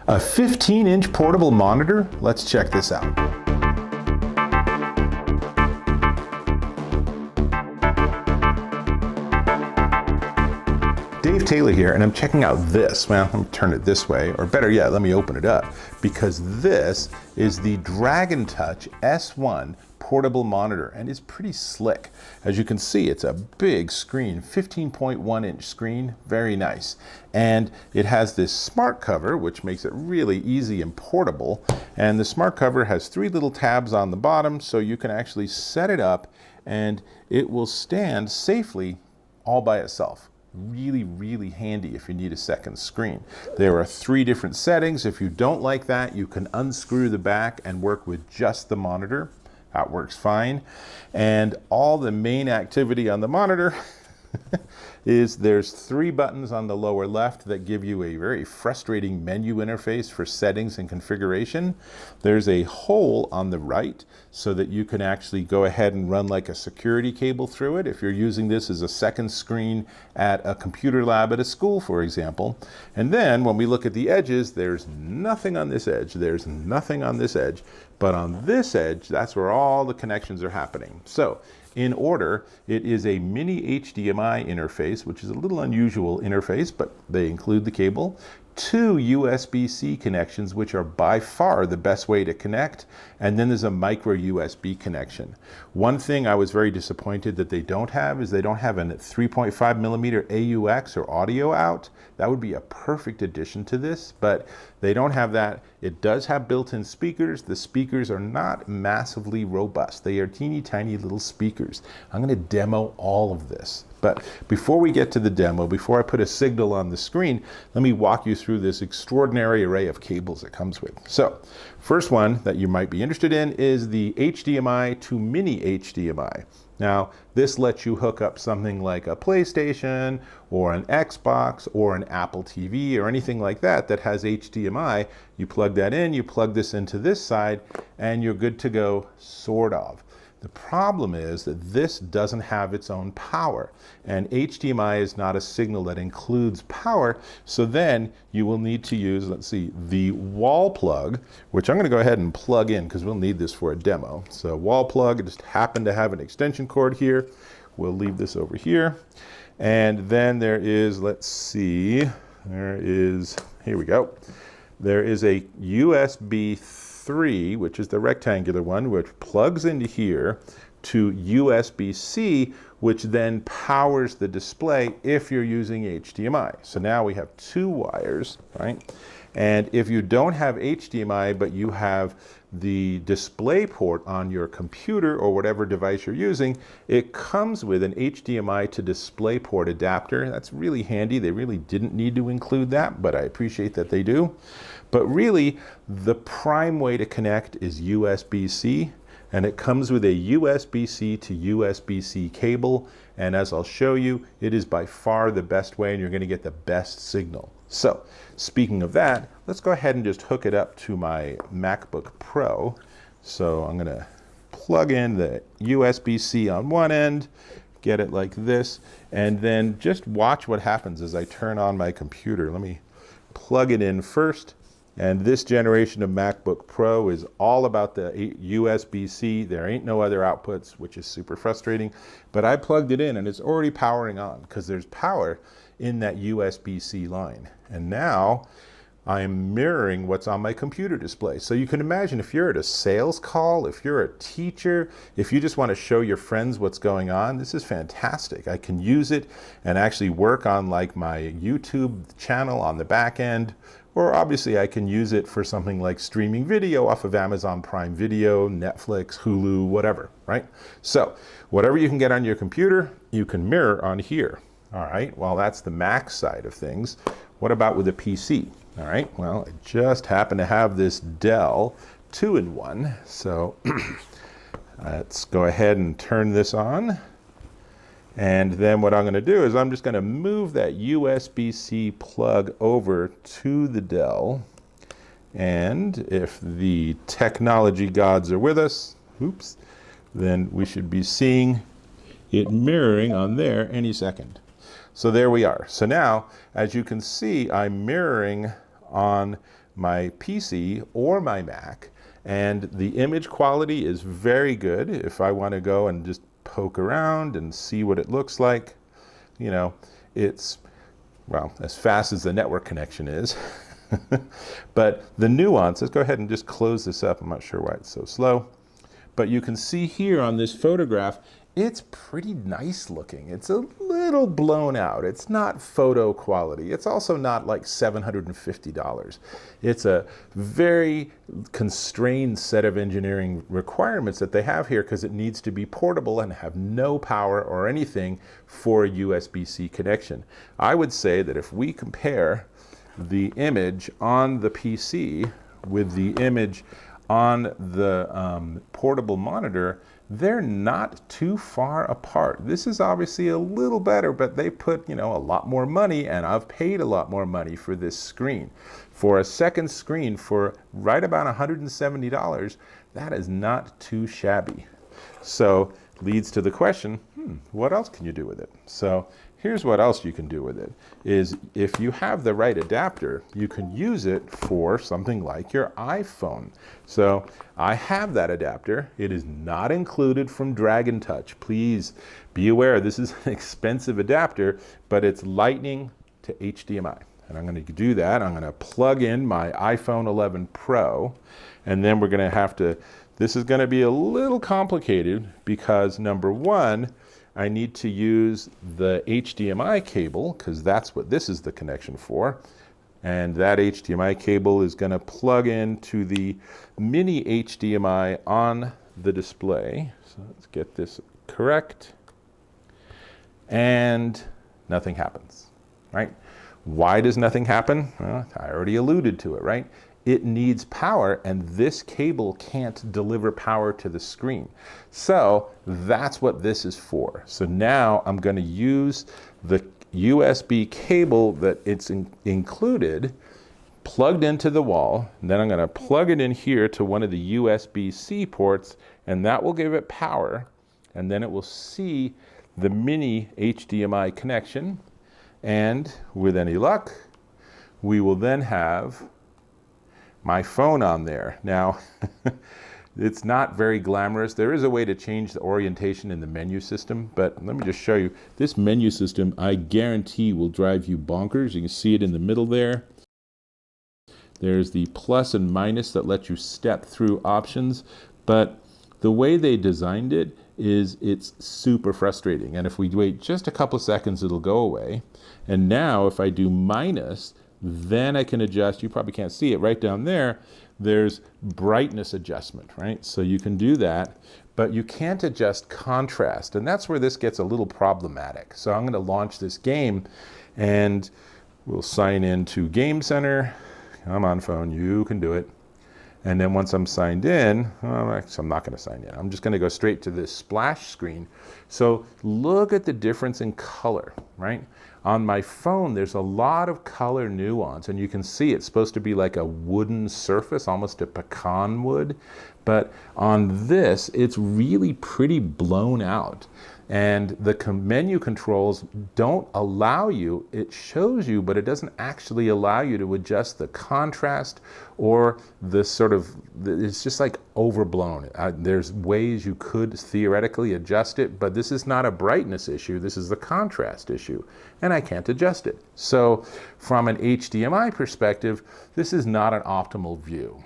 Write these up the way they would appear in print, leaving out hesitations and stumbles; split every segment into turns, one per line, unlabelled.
A 15-inch portable monitor? Let's check this out. Dave Taylor here, and I'm checking out this. Well, let me turn it this way, or better yet, let me open it up, because this is the Dragon Touch S1 portable monitor, and it's pretty slick. As you can see, it's a big screen, 15.1-inch screen, very nice. And it has this smart cover, which makes it really easy and portable. And the smart cover has 3 little tabs on the bottom, so you can actually set it up and it will stand safely all by itself. Really, really handy if you need a second screen. There are 3 different settings. If you don't like that, you can unscrew the back and work with just the monitor. That works fine. And all the main activity on the monitor is there's 3 buttons on the lower left that give you a very frustrating menu interface for settings and configuration. There's a hole on the right so that you can actually go ahead and run like a security cable through it if you're using this as a second screen at a computer lab at a school, for example. And then when we look at the edges, there's nothing on this edge. There's nothing on this edge. But on this edge, that's where all the connections are happening. So in order, it is a mini HDMI interface, which is a little unusual interface, but they include the cable. 2 USB-C connections, which are by far the best way to connect. And then there's a micro USB connection. One thing I was very disappointed that they don't have is they don't have a 3.5 millimeter AUX or audio out. That would be a perfect addition to this, but they don't have that. It does have built-in speakers. The speakers are not massively robust. They are teeny tiny little speakers. I'm going to demo all of this. But before we get to the demo, before I put a signal on the screen, let me walk you through this extraordinary array of cables it comes with. So, first one that you might be interested in is the HDMI to mini HDMI. Now, this lets you hook up something like a PlayStation or an Xbox or an Apple TV or anything like that that has HDMI. You plug that in, you plug this into this side, and you're good to go, sort of. The problem is that this doesn't have its own power, and HDMI is not a signal that includes power, so then you will need to use, let's see, the wall plug, which I'm going to go ahead and plug in because we'll need this for a demo. So wall plug, it just happened to have an extension cord here. We'll leave this over here. And then there is, let's see, here we go. There is a USB 3, which is the rectangular one, which plugs into here, to USB-C, which then powers the display if you're using HDMI. So now we have 2 wires, right? And if you don't have HDMI, but you have the display port on your computer or whatever device you're using, it comes with an HDMI to display port adapter. That's really handy. They really didn't need to include that, but I appreciate that they do. But really, the prime way to connect is USB-C, and it comes with a USB-C to USB-C cable, and as I'll show you, it is by far the best way, and you're going to get the best signal. So, speaking of that, let's go ahead and just hook it up to my MacBook Pro. So I'm going to plug in the USB-C on one end, get it like this, and then just watch what happens as I turn on my computer. Let me plug it in first. And this generation of MacBook Pro is all about the USB-C. There ain't no other outputs, which is super frustrating. But I plugged it in and it's already powering on because there's power in that USB-C line. And now I'm mirroring what's on my computer display. So you can imagine if you're at a sales call, if you're a teacher, if you just want to show your friends what's going on, this is fantastic. I can use it and actually work on like my YouTube channel on the back end. Or obviously I can use it for something like streaming video off of Amazon Prime Video, Netflix, Hulu, whatever, right? So whatever you can get on your computer, you can mirror on here. All right, well, that's the Mac side of things. What about with a PC? All right, well, I just happen to have this Dell 2-in-1. So let's go ahead and turn this on. And then what I'm going to do is I'm just going to move that USB-C plug over to the Dell. And if the technology gods are with us, oops, then we should be seeing it mirroring on there any second. So there we are. So now, as you can see, I'm mirroring on my PC or my Mac, and the image quality is very good. If I want to go and just poke around and see what it looks like, you know, it's, well, as fast as the network connection is. But the nuance, let's go ahead and just close this up. I'm not sure why it's so slow. But you can see here on this photograph, it's pretty nice looking. It's a little blown out. It's not photo quality. It's also not like $750. It's a very constrained set of engineering requirements that they have here because it needs to be portable and have no power or anything for a USB-C connection. I would say that if we compare the image on the PC with the image on the portable monitor, they're not too far apart. This is obviously a little better, but they put, you know, a lot more money, and I've paid a lot more money for this screen. For a second screen for right about $170, that is not too shabby. So leads to the question, what else can you do with it? So here's what else you can do with it, is if you have the right adapter, you can use it for something like your iPhone. So I have that adapter. It is not included from Dragon Touch. Please be aware, this is an expensive adapter, but it's Lightning to HDMI. And I'm going to do that. I'm going to plug in my iPhone 11 Pro, and then we're going to have to, this is going to be a little complicated because number one, I need to use the HDMI cable because that's what this is the connection for. And that HDMI cable is going to plug into the mini HDMI on the display. So let's get this correct. And nothing happens, right? Why does nothing happen? Well, I already alluded to it, right? It needs power, and this cable can't deliver power to the screen. So that's what this is for. So now I'm going to use the USB cable that it's included, plugged into the wall, and then I'm going to plug it in here to one of the USB-C ports, and that will give it power, and then it will see the mini HDMI connection, and with any luck, we will then have my phone on there. Now, it's not very glamorous. There is a way to change the orientation in the menu system, but let me just show you. This menu system, I guarantee, will drive you bonkers. You can see it in the middle there. There's the plus and minus that let you step through options, but the way they designed it is it's super frustrating. And if we wait just a couple of seconds, it'll go away. And now if I do minus, then I can adjust, you probably can't see it right down there, there's brightness adjustment, right? So you can do that, but you can't adjust contrast, and that's where this gets a little problematic. So I'm gonna launch this game, and we'll sign in to Game Center. Come on, phone, you can do it. And then once I'm signed in, actually I'm not gonna sign in. I'm just gonna go straight to this splash screen. So look at the difference in color, right? On my phone, there's a lot of color nuance, and you can see it's supposed to be like a wooden surface, almost a pecan wood. But on this, it's really pretty blown out. And the menu controls don't allow you, it shows you, but it doesn't actually allow you to adjust the contrast or the sort of, it's just like overblown. There's ways you could theoretically adjust it, but this is not a brightness issue, this is the contrast issue, and I can't adjust it. So from an HDMI perspective, this is not an optimal view.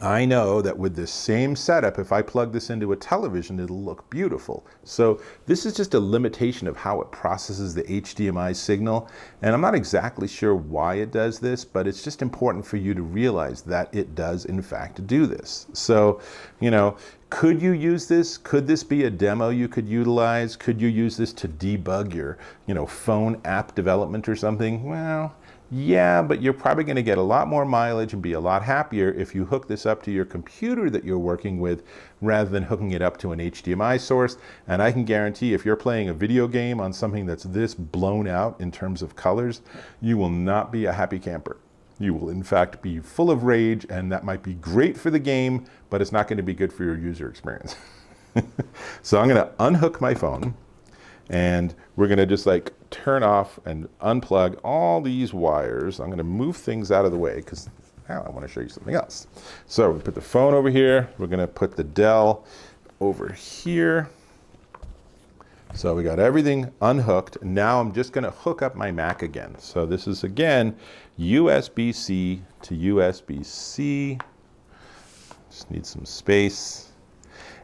I know that with this same setup, if I plug this into a television, it'll look beautiful. So this is just a limitation of how it processes the HDMI signal. And I'm not exactly sure why it does this, but it's just important for you to realize that it does in fact do this. So, you know, could you use this? Could this be a demo you could utilize? Could you use this to debug your, you know, phone app development or something? Well, yeah, but you're probably going to get a lot more mileage and be a lot happier if you hook this up to your computer that you're working with rather than hooking it up to an HDMI source. And I can guarantee if you're playing a video game on something that's this blown out in terms of colors, you will not be a happy camper. You will in fact be full of rage, and that might be great for the game, but it's not going to be good for your user experience. So I'm going to unhook my phone, and we're going to just like turn off and unplug all these wires. I'm going to move things out of the way because now I want to show you something else. So we put the phone over here. We're going to put the Dell over here. So we got everything unhooked. Now I'm just going to hook up my Mac again. So this is again USB-C to USB-C. Just need some space.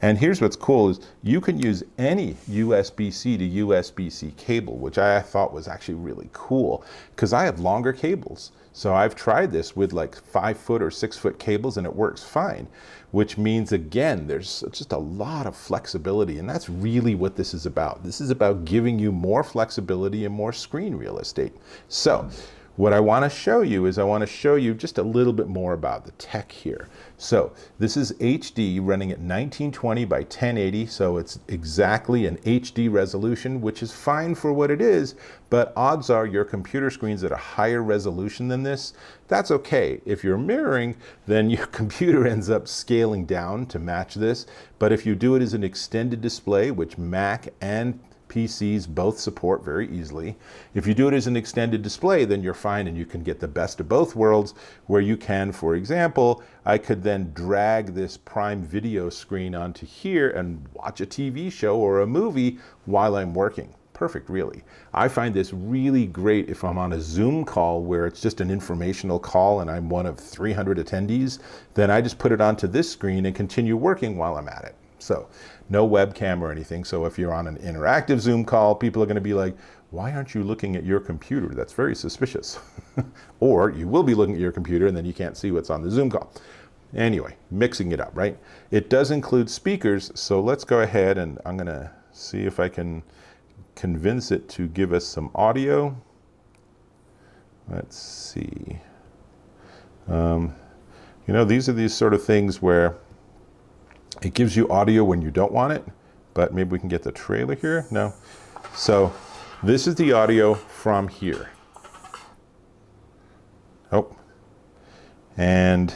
And here's what's cool is you can use any USB-C to USB-C cable, which I thought was actually really cool because I have longer cables. So I've tried this with like 5-foot or 6-foot cables and it works fine, which means again, there's just a lot of flexibility, and that's really what this is about. This is about giving you more flexibility and more screen real estate. So what I want to show you is I want to show you just a little bit more about the tech here. So this is HD running at 1920 by 1080, so it's exactly an HD resolution, which is fine for what it is, but odds are your computer screen's at a higher resolution than this. That's okay. If you're mirroring, then your computer ends up scaling down to match this, but if you do it as an extended display, which Mac and PCs both support very easily. If you do it as an extended display, then you're fine and you can get the best of both worlds where you can, for example, I could then drag this Prime Video screen onto here and watch a TV show or a movie while I'm working. Perfect, really. I find this really great if I'm on a Zoom call where it's just an informational call and I'm one of 300 attendees, then I just put it onto this screen and continue working while I'm at it. So no webcam or anything. So if you're on an interactive Zoom call, people are going to be like, why aren't you looking at your computer? That's very suspicious. Or you will be looking at your computer and then you can't see what's on the Zoom call. Anyway, mixing it up, right? It does include speakers. So let's go ahead and I'm going to see if I can convince it to give us some audio. Let's see. You know, these are these sort of things where it gives you audio when you don't want it, but maybe we can get the trailer here. No. So this is the audio from here. Oh, and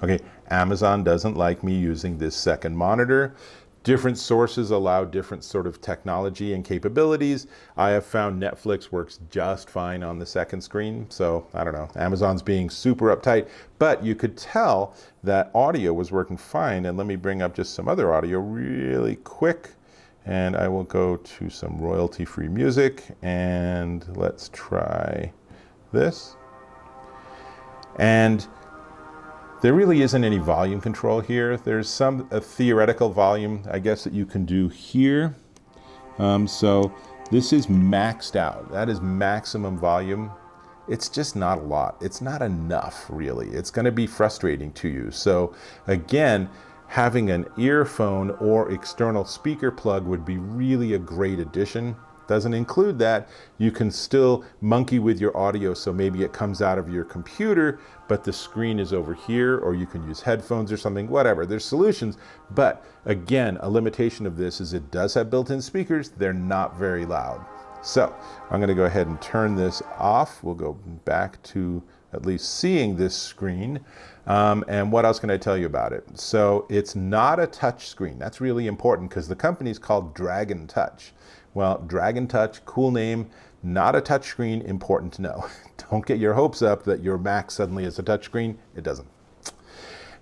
okay, Amazon doesn't like me using this second monitor. Different sources allow different sort of technology and capabilities. I have found Netflix works just fine on the second screen. So I don't know, Amazon's being super uptight, but you could tell that audio was working fine. And let me bring up just some other audio really quick. And I will go to some royalty-free music and let's try this. And there really isn't any volume control here. There's some theoretical volume, I guess, that you can do here. So this is maxed out. That is maximum volume. It's just not a lot. It's not enough, really. It's going to be frustrating to you. So again, having an earphone or external speaker plug would be really a great addition. Doesn't include that. You can still monkey with your audio, so maybe it comes out of your computer, but the screen is over here, or you can use headphones or something, whatever. There's solutions, but again, a limitation of this is it does have built-in speakers. They're not very loud. So I'm gonna go ahead and turn this off. We'll go back to at least seeing this screen. And what else can I tell you about it? So it's not a touch screen. That's really important because the company's called Dragon Touch. Well, Dragon Touch, cool name, not a touch screen, important to know. Don't get your hopes up that your Mac suddenly is a touch screen. It doesn't.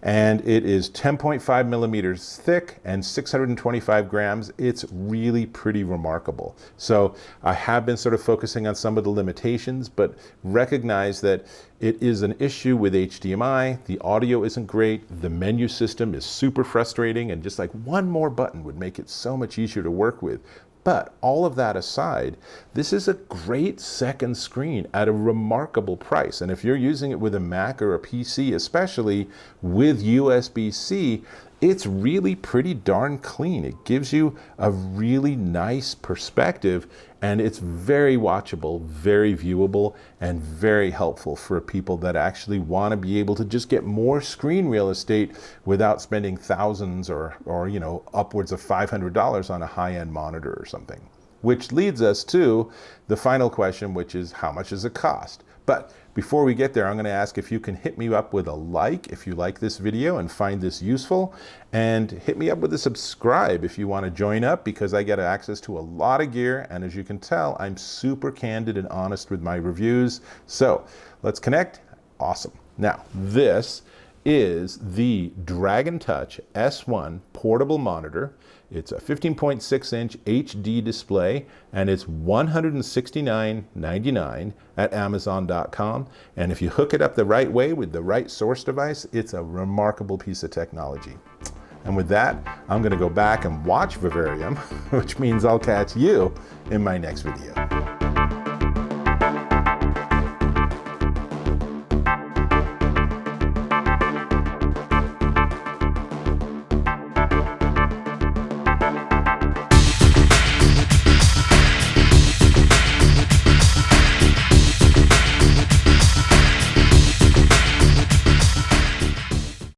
And it is 10.5 millimeters thick and 625 grams. It's really pretty remarkable. So I have been sort of focusing on some of the limitations, but recognize that it is an issue with HDMI. The audio isn't great. The menu system is super frustrating, and just like one more button would make it so much easier to work with. But all of that aside, this is a great second screen at a remarkable price. And if you're using it with a Mac or a PC, especially with USB-C, it's really pretty darn clean. It gives you a really nice perspective, and it's very watchable, very viewable, and very helpful for people that actually want to be able to just get more screen real estate without spending thousands or you know, upwards of $500 on a high-end monitor or something. Which leads us to the final question, which is how much does it cost? But before we get there, I'm going to ask if you can hit me up with a like if you like this video and find this useful, and hit me up with a subscribe if you want to join up, because I get access to a lot of gear, and as you can tell, I'm super candid and honest with my reviews. So let's connect. Awesome. Now, this is the Dragon Touch S1 portable monitor. It's a 15.6-inch HD display, and it's $169.99 at Amazon.com. And if you hook it up the right way with the right source device, it's a remarkable piece of technology. And with that, I'm going to go back and watch Vivarium, which means I'll catch you in my next video.